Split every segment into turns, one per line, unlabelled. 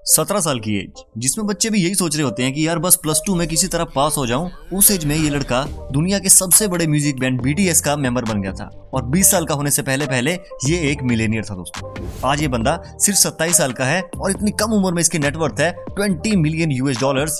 17 साल की एज, जिसमें बच्चे भी यही सोच रहे होते हैं कि यार बस +2 में किसी तरह पास हो जाऊं। उस एज में ये लड़का दुनिया के सबसे बड़े म्यूजिक बैंड BTS का मेंबर बन गया था और 20 साल का होने से पहले पहले ये एक मिलेनियर था दोस्तों। आज ये बंदा सिर्फ 27 साल का है और इतनी कम उम्र में इसकी नेटवर्थ है $20 मिलियन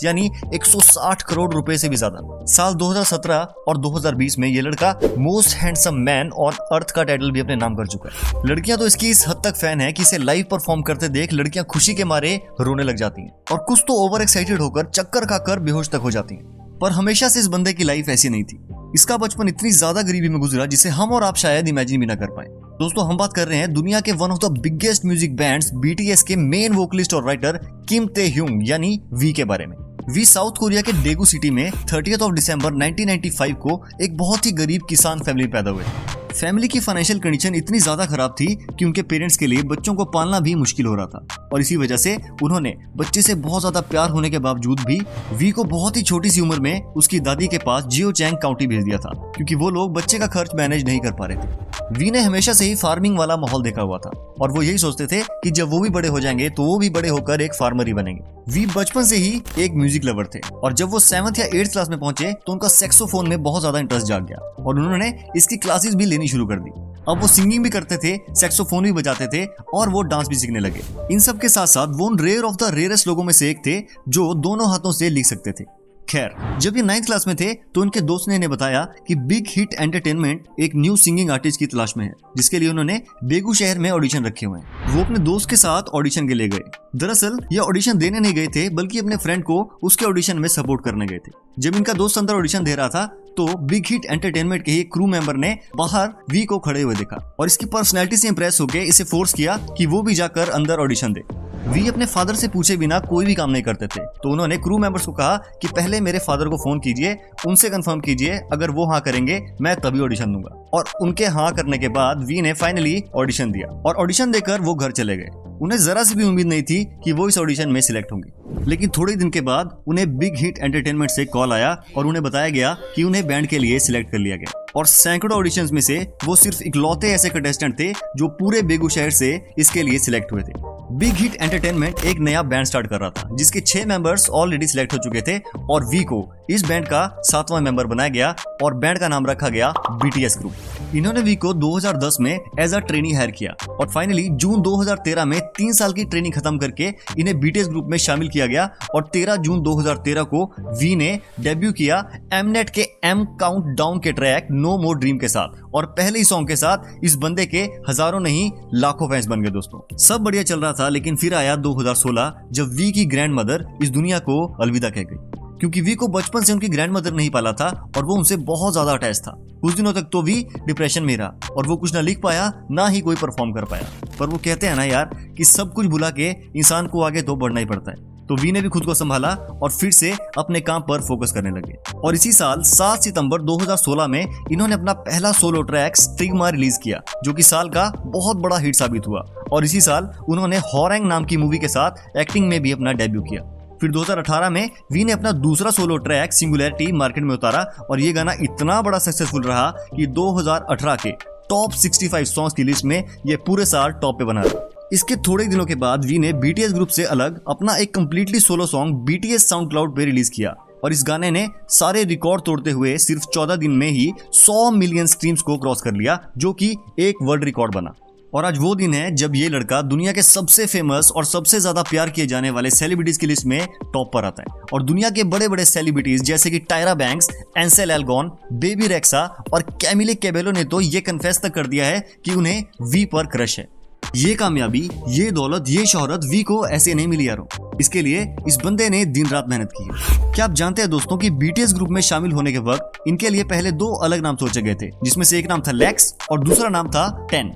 यानी 160 करोड़ रुपए से भी ज्यादा। साल 2017 और 2020 में ये लड़का मोस्ट हैंडसम मैन और अर्थ का टाइटल भी अपने नाम कर चुका है। लड़कियां तो इसकी इस हद तक फैन है कि इसे लाइव परफॉर्म करते देख लड़कियां खुशी के मारे रोने लग जाती हैं और कुछ तो ओवर एक्साइटेड होकर चक्कर खाकर बेहोश तक हो जाती हैं। पर हमेशा से इस बंदे की लाइफ ऐसी नहीं थी। इसका बचपन इतनी ज्यादा गरीबी में गुजरा जिसे हम और आप शायद इमेजिन भी ना कर पाए। दोस्तों, हम बात कर रहे हैं दुनिया के one of the biggest music bands BTS के मेन वोकलिस्ट और राइटर किम ताehyung यानी वी के बारे में। वी साउथ कोरिया के डेगू सिटी में 30 दिसंबर 1995 को एक बहुत ही गरीब किसान फैमिली पैदा हुए। फैमिली की फाइनेंशियल कंडीशन इतनी ज्यादा खराब थी कि उनके पेरेंट्स के लिए बच्चों को पालना भी मुश्किल हो रहा था और इसी वजह से उन्होंने बच्चे से बहुत ज्यादा प्यार होने के बावजूद भी वी को बहुत ही छोटी सी उम्र में उसकी दादी के पास जियोचैंग काउंटी भेज दिया था क्योंकि वो लोग बच्चे का खर्च मैनेज नहीं कर पा रहे थे। वी ने हमेशा से ही फार्मिंग वाला माहौल देखा हुआ था और वो यही सोचते थे कि जब वो भी बड़े हो जाएंगे तो वो भी बड़े होकर एक फार्मर ही बनेंगे। वी बचपन से ही एक म्यूजिक लवर थे और जब वो 7th या 8th क्लास में पहुंचे तो उनका सैक्सोफोन में बहुत ज्यादा इंटरेस्ट जाग गया और उन्होंने इसकी क्लासेस भी लेनी शुरू कर दी। अब वो सिंगिंग भी करते थे, सैक्सोफोन भी बजाते थे और वो डांस भी सीखने लगे। इन सब के साथ साथ वो रेयर ऑफ द रेयरेस्ट लोगों में से एक थे जो दोनों हाथों से लिख सकते थे। खैर, जब ये 9th क्लास में थे तो उनके दोस्त ने इन्हें बताया कि बिग हिट एंटरटेनमेंट एक न्यू सिंगिंग आर्टिस्ट की तलाश में है जिसके लिए उन्होंने बेगू शहर में ऑडिशन रखे हुए हैं। वो अपने दोस्त के साथ ऑडिशन के लिए गए। दरअसल ये ऑडिशन देने नहीं गए थे बल्कि अपने फ्रेंड को उसके ऑडिशन में सपोर्ट करने गए थे। जब इनका दोस्त अंदर ऑडिशन दे रहा था तो बिग हिट एंटरटेनमेंट के ही क्रू मेंबर ने बाहर वी को खड़े हुए देखा और इसकी पर्सनैलिटी से इंप्रेस होकर इसे फोर्स किया कि वो भी जाकर अंदर ऑडिशन दे। वी अपने फादर से पूछे बिना कोई भी काम नहीं करते थे तो उन्होंने क्रू मेंबर्स को कहा कि पहले मेरे फादर को फोन कीजिए, उनसे कंफर्म कीजिए, अगर वो हाँ करेंगे मैं तभी ऑडिशन दूंगा। और उनके हाँ करने के बाद वी ने फाइनली ऑडिशन दिया और ऑडिशन देकर वो घर चले गए। उन्हें जरा सी भी उम्मीद नहीं थी कि वो इस ऑडिशन में सिलेक्ट होंगे, लेकिन थोड़े दिन के बाद उन्हें बिग हिट एंटरटेनमेंट से कॉल आया और उन्हें बताया गया कि उन्हें बैंड के लिए सिलेक्ट कर लिया गया और सैकड़ों ऑडिशंस में से वो सिर्फ इकलौते ऐसे कंटेस्टेंट थे जो पूरे बेगू शहर से इसके लिए सिलेक्ट हुए थे। बिग हिट एंटरटेनमेंट एक नया बैंड स्टार्ट कर रहा था जिसके 6 मेंबर्स ऑलरेडी सिलेक्ट हो चुके थे और वी को इस बैंड का 7वां मेंबर बनाया गया और बैंड का नाम रखा गया BTS ग्रुप। इन्होंने वी को 2010 में एज अ ट्रेनी हायर किया और फाइनली जून 2013 में 3 साल की ट्रेनिंग खत्म करके इन्हें BTS ग्रुप में शामिल किया गया और 13 जून 2013 को वी ने डेब्यू किया Mnet के M काउंटडाउन के ट्रैक नो मोर ड्रीम के साथ और पहले ही सॉन्ग के साथ इस बंदे के हजारों नहीं लाखों फैंस बन गए। दोस्तों, सब बढ़िया चल रहा था लेकिन फिर आया 2016 जब वी की ग्रैंड मदर इस दुनिया को अलविदा कह गई क्योंकि वी को बचपन से उनकी ग्रैंड मदर नहीं पाला था और वो उनसे बहुत ज्यादा अटैच था। कुछ दिनों तक तो वी डिप्रेशन में रहा और वो कुछ ना लिख पाया ना ही कोई परफॉर्म कर पाया। पर वो कहते हैं ना यार कि सब कुछ भुला के इंसान को आगे तो बढ़ना ही पड़ता है। तो वी ने भी खुद को संभाला और फिर से अपने काम पर फोकस करने लगे और इसी साल 7 सितंबर 2016 में इन्होंने अपना पहला सोलो ट्रैक स्टिग्मा रिलीज किया जो कि साल का बहुत बड़ा हिट साबित हुआ और इसी साल उन्होंने हॉरैंग नाम की मूवी के साथ एक्टिंग में भी अपना डेब्यू किया। फिर 2018 में वी ने अपना दूसरा सोलो ट्रैक सिंगुलैरिटी मार्केट में उतारा और ये गाना इतना बड़ा सक्सेसफुल रहा कि 2018 के टॉप 65 सॉन्ग्स की लिस्ट में ये पूरे साल टॉप पे बना रहा। इसके थोड़े दिनों के बाद वी ने BTS ग्रुप से अलग अपना एक completely solo song BTS SoundCloud पे रिलीज किया और इस गाने ने सारे रिकॉर्ड तोड़ते हुए सिर्फ 14 दिन में ही 100 मिलियन स्ट्रीम्स को क्रॉस कर लिया जो कि एक वर्ल्ड रिकॉर्ड बना। और आज वो दिन है जब ये लड़का दुनिया के सबसे फेमस और सबसे ज्यादा प्यार किए जाने वाले सेलिब्रिटीज की लिस्ट में टॉप पर आता है और दुनिया के बड़े बड़े सेलिब्रिटीज जैसे कि टायरा बैंक्स, एंसेल एल्गोन, बेबी रेक्सा और कैमिले कैबेलो ने तो ये कन्फेस तक कर दिया है कि उन्हें वी पर क्रश है। ये कामयाबी, ये दौलत, ये शोहरत वी को ऐसे नहीं मिली यारों। इसके लिए इस बंदे ने दिन रात मेहनत की है। क्या आप जानते हैं दोस्तों कि BTS ग्रुप में शामिल होने के वक्त इनके लिए पहले 2 अलग नाम सोचे गए थे जिसमें से एक नाम था लेक्स और दूसरा नाम था 10,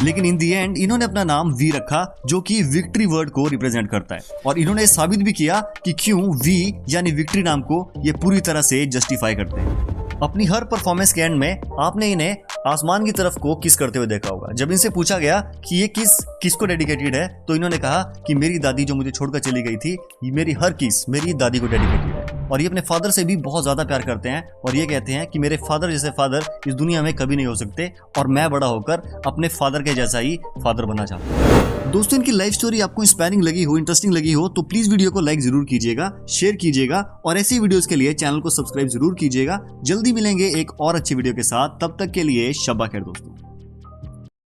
लेकिन इन दी एंड इन्होंने अपना नाम वी रखा जो कि विक्ट्री वर्ड को रिप्रेजेंट करता है और इन्होंने साबित भी किया कि क्यों वी यानी विक्ट्री नाम को ये पूरी तरह से जस्टिफाई करते हैं। अपनी हर परफॉर्मेंस के एंड में आपने इन्हें आसमान की तरफ को किस करते हुए देखा होगा। जब इनसे पूछा गया कि ये किसको डेडिकेटेड है तो इन्होंने कहा कि मेरी दादी जो मुझे छोड़कर चली गई थी, ये मेरी हर किस मेरी दादी को डेडिकेटेड है। और ये अपने फादर से भी बहुत ज्यादा प्यार करते हैं और ये कहते हैं कि मेरे फादर जैसे फादर इस दुनिया में कभी नहीं हो सकते और मैं बड़ा होकर अपने फादर के जैसा ही फादर बनना चाहता हूँ। दोस्तों, इनकी लाइफ स्टोरी आपको इंस्पायरिंग लगी हो, इंटरेस्टिंग लगी हो तो प्लीज वीडियो को लाइक जरूर कीजिएगा, शेयर कीजिएगा और ऐसी वीडियोस के लिए चैनल को सब्सक्राइब जरूर कीजिएगा। जल्दी मिलेंगे एक और अच्छी वीडियो के साथ, तब तक के लिए शब्बा खैर दोस्तों।